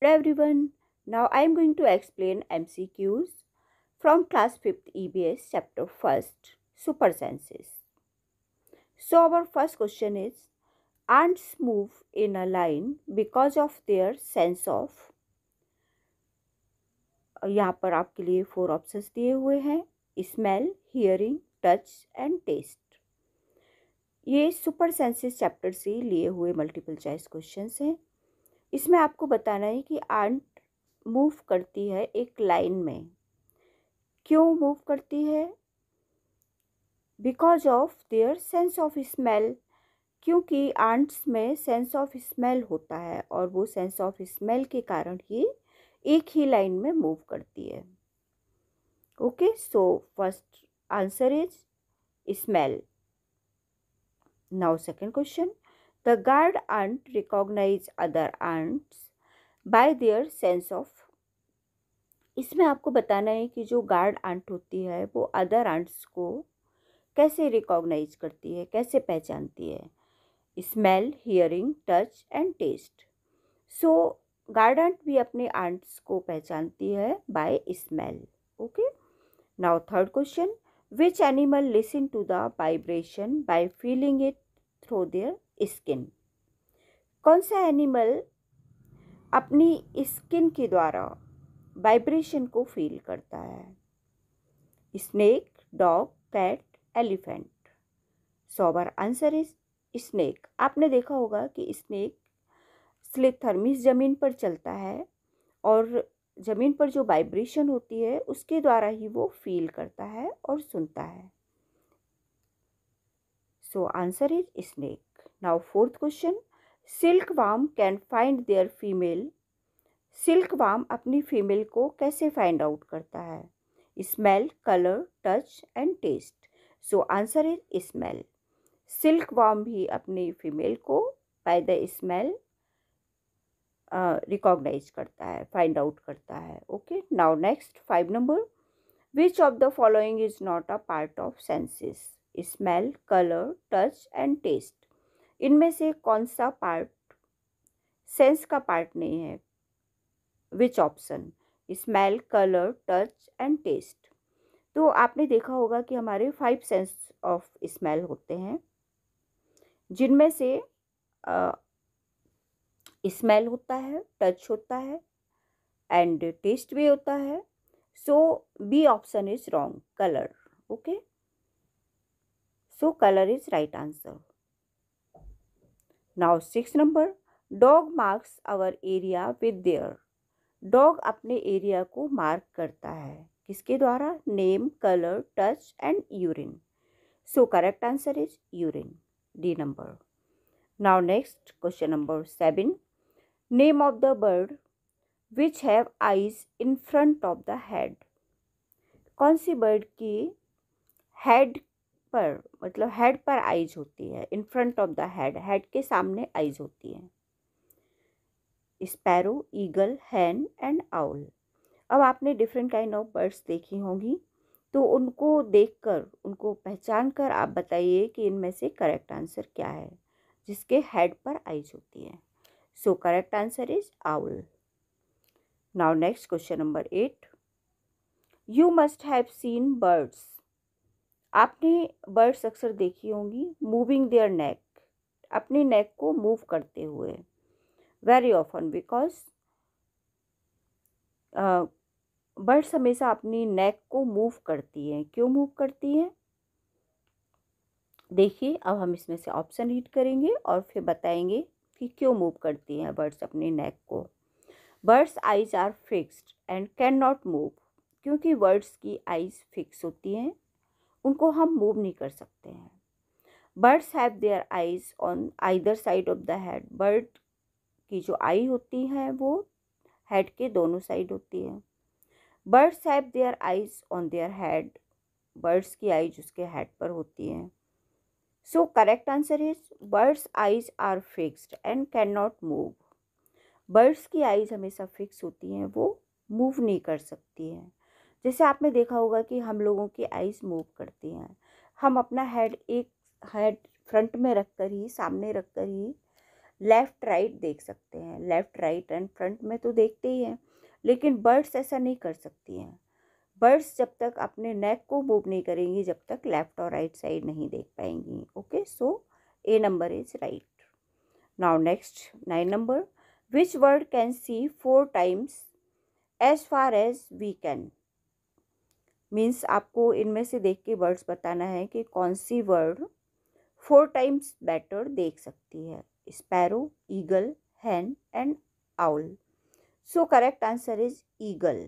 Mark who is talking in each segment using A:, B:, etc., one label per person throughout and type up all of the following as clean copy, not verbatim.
A: Hello everyone. Now I am going to explain MCQs from class 5th EBS chapter 1st Super Senses. So our first question is ants move in a line because of their sense of यहाँ पर आपके लिए 4 options दिए हुए हैं smell, hearing, touch and taste. ये super senses chapter से लिए हुए मल्टीपल चॉइस क्वेश्चंस हैं। इसमें आपको बताना है कि आंट मूव करती है एक लाइन में। क्यों मूव करती है? Because of their sense of smell, क्योंकि आंट्स में सेंस ऑफ स्मेल होता है और वो सेंस ऑफ स्मेल के कारण ही एक ही लाइन में मूव करती है। Okay, so first answer is smell. Now second question, the guard ant recognize other ants by their sense of। इसमें आपको बताना है कि जो गार्ड आंट होती है वो अदर आंट्स को कैसे रिकॉग्नाइज करती है, कैसे पहचानती है? Smell, hearing, touch and taste. So guard ant भी अपने आंट्स को पहचानती है by smell. Okay, now third question, which animal listen to the vibration by feeling it through their skin? कौन सा एनिमल अपनी स्किन के द्वारा वाइब्रेशन को फील करता है? Snake, dog, cat, elephant. So our answer is snake. आपने देखा होगा कि स्नेक स्लिथर्मिस ज़मीन पर चलता है और ज़मीन पर जो वाइब्रेशन होती है उसके द्वारा ही वो फील करता है और सुनता है। So answer is snake. Now fourth question, silkworm can find their female. Silkworm अपनी फीमेल को कैसे फाइंड आउट करता है? Smell, colour, touch and taste. So answer is smell. Silkworm भी अपनी फीमेल को बाय द स्मेल रिकॉग्नाइज करता है, फाइंड आउट करता है। Okay, now next 5 number, which of the following is not a part of senses? Smell, colour, touch and taste. इनमें से कौन सा पार्ट सेंस का पार्ट नहीं है? Which option? Smell, colour, touch and taste. तो आपने देखा होगा कि हमारे 5 सेंस ऑफ स्मेल होते हैं, जिनमें से स्मेल होता है, टच होता है एंड टेस्ट भी होता है। So B option is wrong, colour. Okay, so colour is right answer. Now 6 number, dog marks our area with their. Dog अपने एरिया को मार्क करता है किसके द्वारा? Name, colour, touch and urine. So correct answer is urine, D number. Now next question number 7, name of the bird which have eyes in front of the head. कौन सी bird की head पर, मतलब head पर eyes होती है? इन front of the head, head के सामने आईज होती है। Sparrow, eagle, Hahn and owl. अब आपने डिफरेंट काइंड ऑफ बर्ड्स देखी होंगी, तो उनको देखकर, उनको पहचान कर आप बताइए कि इनमें से करेक्ट आंसर क्या है जिसके हेड पर आईज होती है। सो correct answer is owl. Now next question number 8, you must have seen birds. आपने बर्ड्स अक्सर देखी होंगी मूविंग देयर नेक, अपनी नेक को मूव करते हुए, वेरी ऑफन, बिकॉज बर्ड्स हमेशा अपनी नेक को मूव करती हैं। क्यों मूव करती हैं? देखिए, अब हम इसमें से ऑप्शन रीड करेंगे और फिर बताएंगे कि क्यों मूव करती हैं बर्ड्स अपनी नेक को। Birds eyes are fixed and can not move, क्योंकि बर्ड्स की आइज फिक्स होती हैं, उनको हम मूव नहीं कर सकते हैं। Birds have their eyes on either side of the head. Bird की जो आई होती है वो हेड के दोनों साइड होती है। Birds have their eyes on their head. Birds की आइज उसके हेड पर होती हैं। So correct answer is birds eyes are fixed and can not move. Birds की आइज हमेशा फिक्स होती हैं, वो मूव नहीं कर सकती हैं। जैसे आपने देखा होगा कि हम लोगों की आइज मूव करती हैं। हम अपना हेड एक हेड फ्रंट में रखकर ही, सामने रखकर ही लेफ़्ट राइट देख सकते हैं, लेफ़्ट राइट एंड फ्रंट में तो देखते ही हैं, लेकिन बर्ड्स ऐसा नहीं कर सकती हैं। बर्ड्स जब तक अपने नेक को मूव नहीं करेंगी, जब तक लेफ़्ट और राइट साइड नहीं देख पाएंगी। Okay, so A number is right. Now next 9 number, which bird can see 4 times as far as we can. Means आपको इनमें से देख के वर्ड्स बताना है कि कौन सी वर्ड 4 टाइम्स बेटर देख सकती है। Sparrow, eagle, Hahn and owl. So correct answer is eagle.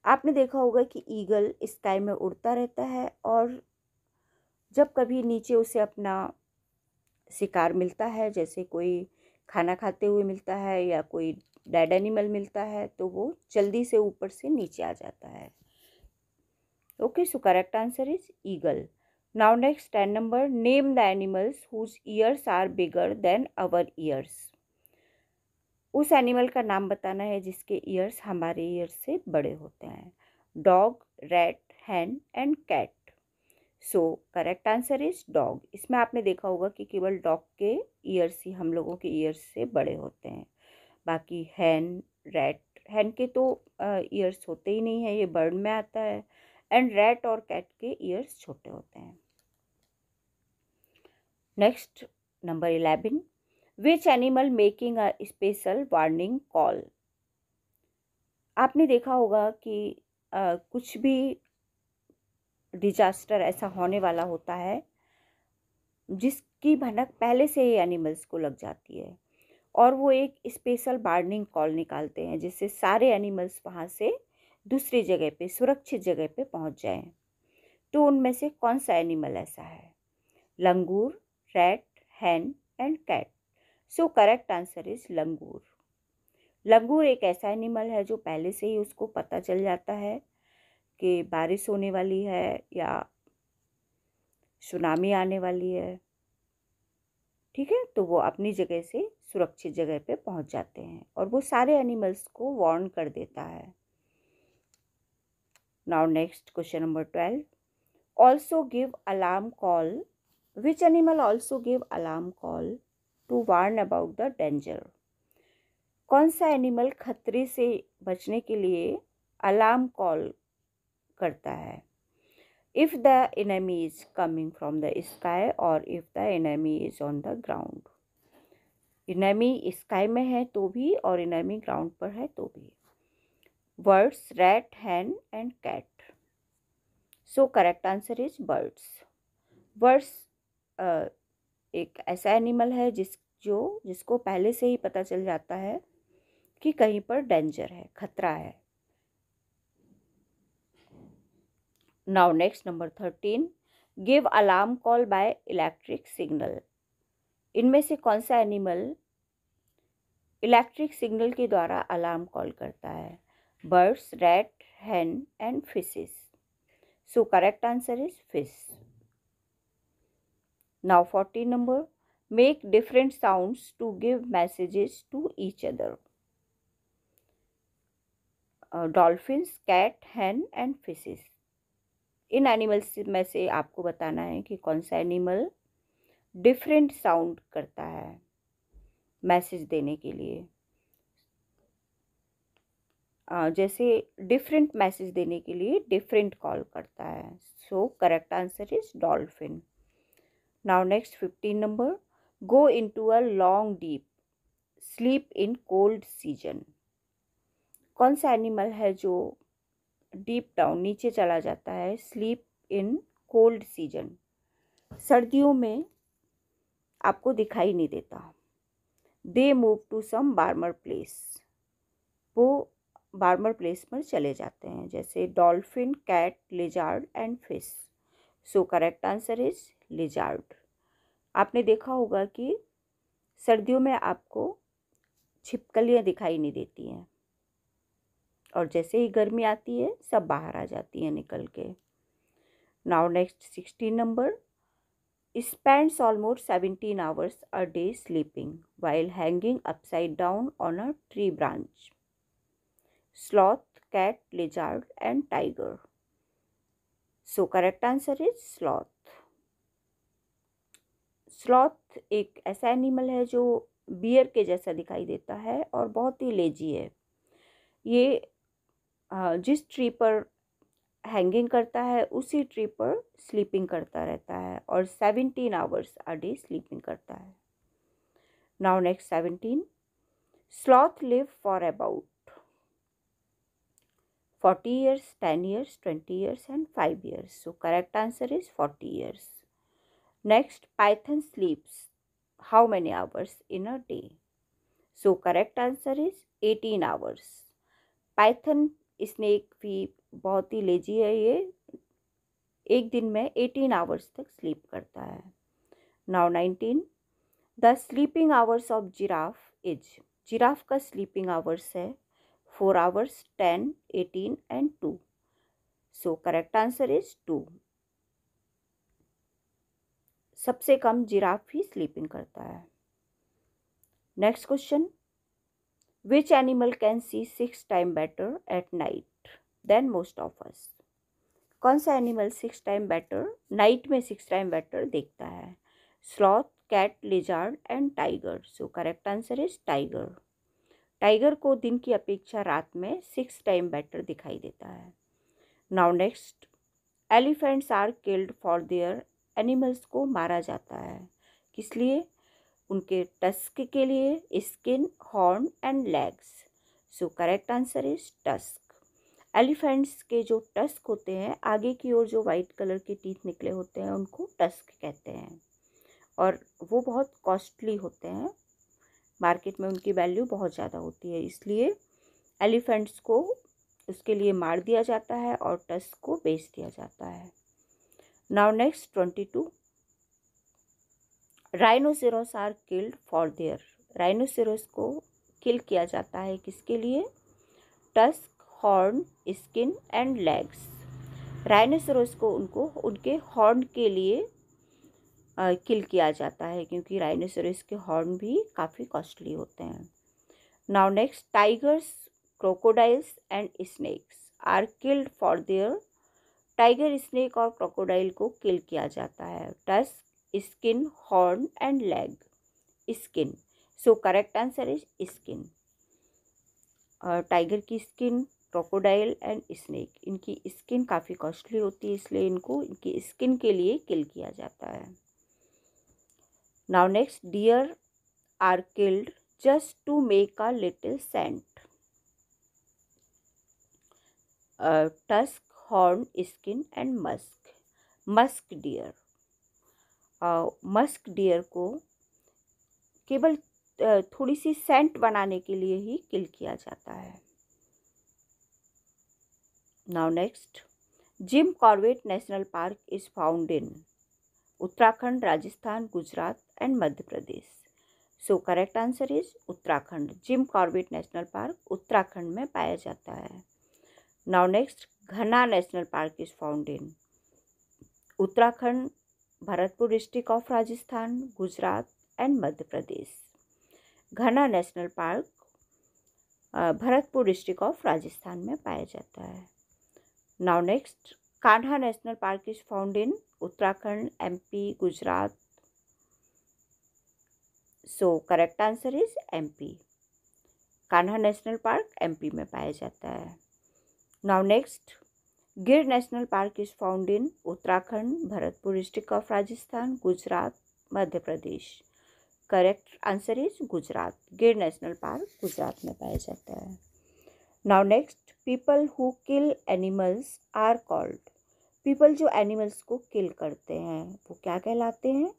A: आपने देखा होगा कि ईगल स्काई में उड़ता रहता है और जब कभी नीचे उसे अपना शिकार मिलता है, जैसे कोई खाना खाते हुए मिलता है या कोई डेड एनिमल मिलता है, तो वो जल्दी से ऊपर से नीचे आ जाता है। Okay, so correct answer is eagle. Now next 10 number, name the animals whose ears are bigger than our ears. उस एनिमल का नाम बताना है जिसके ईयर्स हमारे ईयर्स से बड़े होते हैं। Dog, rat, hen and cat. So correct answer is dog. इसमें आपने देखा होगा कि केवल डॉग के ईयर्स ही हम लोगों के ईयर्स से बड़े होते हैं। बाकी हैन, रैट, हैन के तो ईयर्स होते ही नहीं है, ये बर्ड में आता है। एंड रैट और कैट के ईयर्स छोटे होते हैं। Next number 11, which animal making a special warning call. आपने देखा होगा कि कुछ भी डिजास्टर ऐसा होने वाला होता है जिसकी भनक पहले से ही एनिमल्स को लग जाती है और वो एक स्पेशल वार्निंग कॉल निकालते हैं जिससे सारे एनिमल्स वहाँ से दूसरी जगह पे, सुरक्षित जगह पे पहुँच जाएं। तो उनमें से कौन सा एनिमल ऐसा है? Langur, rat, hen and cat. So correct answer is langur. Langur एक ऐसा एनिमल है जो पहले से ही उसको पता चल जाता है कि बारिश होने वाली है या सुनामी आने वाली है, ठीक है, तो वो अपनी जगह से सुरक्षित जगह पे पहुंच जाते हैं और वो सारे एनिमल्स को वार्न कर देता है। Now next question number 12, also give alarm call. Which animal also give alarm call to warn about the danger. कौन सा एनिमल खतरे से बचने के लिए अलार्म कॉल करता है? If the enemy is coming from the sky or if the enemy is on the ground। enemy sky में है तो भी और enemy ग्राउंड पर है तो भी। Birds, rat, hen and cat. So correct answer is birds. Birds एक ऐसा एनिमल है जिसको पहले से ही पता चल जाता है कि कहीं पर डेंजर है, खतरा है। Now next number 13, give alarm call by electric signal. इनमें से कौन सा एनिमल इलेक्ट्रिक सिग्नल के द्वारा अलार्म कॉल करता है? Birds, rat, hen and fishes. So correct answer is fish. Now 14 number, make different sounds to give messages to each other. Dolphins, cat, hen and fishes. इन animals में से आपको बताना है कि कौन सा एनिमल डिफरेंट साउंड करता है मैसेज देने के लिए। जैसे डिफरेंट मैसेज देने के लिए डिफरेंट कॉल करता है। सो correct answer is dolphin. Now next 15 number, go into a long deep sleep in cold season. कौन सा एनिमल है जो डीप डाउन नीचे चला जाता है, स्लीप इन कोल्ड सीजन, सर्दियों में आपको दिखाई नहीं देता। They move to some warmer place, वो वार्मर प्लेस पर चले जाते हैं, जैसे dolphin, cat, lizard and fish. So correct answer is lizard. आपने देखा होगा कि सर्दियों में आपको छिपकलियाँ दिखाई नहीं देती हैं और जैसे ही गर्मी आती है सब बाहर आ जाती हैं निकल के। Now next 16 number, spends almost 17 hours a day sleeping while hanging upside down on a tree branch। Sloth, cat, lizard and tiger। So correct answer is sloth। Sloth एक ऐसा एनिमल है जो बियर के जैसा दिखाई देता है और बहुत ही लेजी है। ये जिस ट्री पर हैंगिंग करता है उसी ट्री पर स्लीपिंग करता रहता है और 17 आवर्स अ डे स्लीपिंग करता है। Now next 17, sloth live for about 40 years, 10 years, 20 years and 5 years. So correct answer is 40 years. Next, python sleeps how many hours in a day? So correct answer is 18 hours. Python snake भी बहुत ही lazy है, ये एक दिन में 18 hours तक sleep करता है। Now 19, the sleeping hours of giraffe is, giraffe का स्लीपिंग आवर्स है 4 hours, 10, 18 and 2. So correct answer is 2. सबसे कम जिराफ ही स्लीपिंग करता है। Next question, which animal can see 6 times better at night than most of us? कौन सा animal 6 times better, night में 6 times better देखता है? Sloth, cat, lizard and tiger. So correct answer is tiger. Tiger को दिन की अपेक्षा रात में 6 times बेटर दिखाई देता है। Now next, elephants are killed for their, animals को मारा जाता है किस लिए? उनके टस्क के लिए, skin, horn and legs. So correct answer is tusk. Elephants के जो टस्क होते हैं, आगे की ओर जो वाइट कलर के टीथ निकले होते हैं, उनको टस्क कहते हैं और वो बहुत कॉस्टली होते हैं। मार्केट में उनकी वैल्यू बहुत ज़्यादा होती है, इसलिए एलिफेंट्स को उसके लिए मार दिया जाता है और टस्क को बेच दिया जाता है। Now next 22, rhinoceros are killed for their, rhinoceros को किल किया जाता है किसके लिए? Tusk, horn, skin and legs. Rhinoceros को उनके हॉर्न के लिए किल किया जाता है क्योंकि राइनोसेरोस के हॉर्न भी काफ़ी कॉस्टली होते हैं। Now next, tigers, crocodiles and snakes are killed for their, tiger, snake और क्रोकोडाइल को किल किया जाता है tusk, skin, horn and leg. Skin. So correct answer is skin. Tiger की स्किन, क्रोकोडाइल एंड स्नेक, इनकी skin काफ़ी costly होती है, इसलिए इनको इनकी स्किन के लिए किल किया जाता है। Now next, deer are killed just to make a little scent, tusk, horn, skin and musk. Musk deer, musk deer को केवल थोड़ी सी सेंट बनाने के लिए ही किल किया जाता है। Now next, Jim Corbett national park is found in Uttarakhand, Rajasthan, Gujarat and Madhya Pradesh. So correct answer is Uttarakhand. Jim Corbett national park Uttarakhand में पाया जाता है। Now next, Ghana national park is found in Uttarakhand, Bharatpur district of Rajasthan, Gujarat and Madhya Pradesh. Ghana national park Bharatpur district of Rajasthan में पाया जाता है। Now next, Kanha national park is found in Uttarakhand, MP, Gujarat. So correct answer is MP. Kanha national park MP में पाया जाता है। Now next, Gir national park is found in Uttarakhand, Bharatpur district of Rajasthan, Gujarat, Madhya Pradesh. Correct answer is Gujarat. Gir national park Gujarat में पाया जाता है। Now next, people who kill animals are called, people जो animals को किल करते हैं वो क्या कहलाते हैं?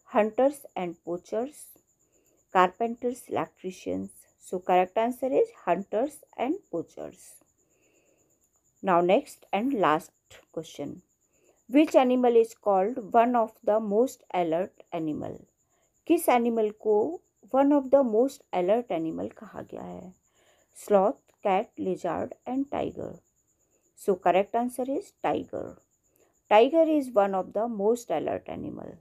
A: Hunters and poachers, carpenters, electricians. So correct answer is hunters and poachers. Now next and last question, which animal is called one of the most alert animal? किस animal को one of the most alert animal कहा गया है? Sloth, cat, lizard and tiger. So correct answer is tiger. Tiger is one of the most alert animal.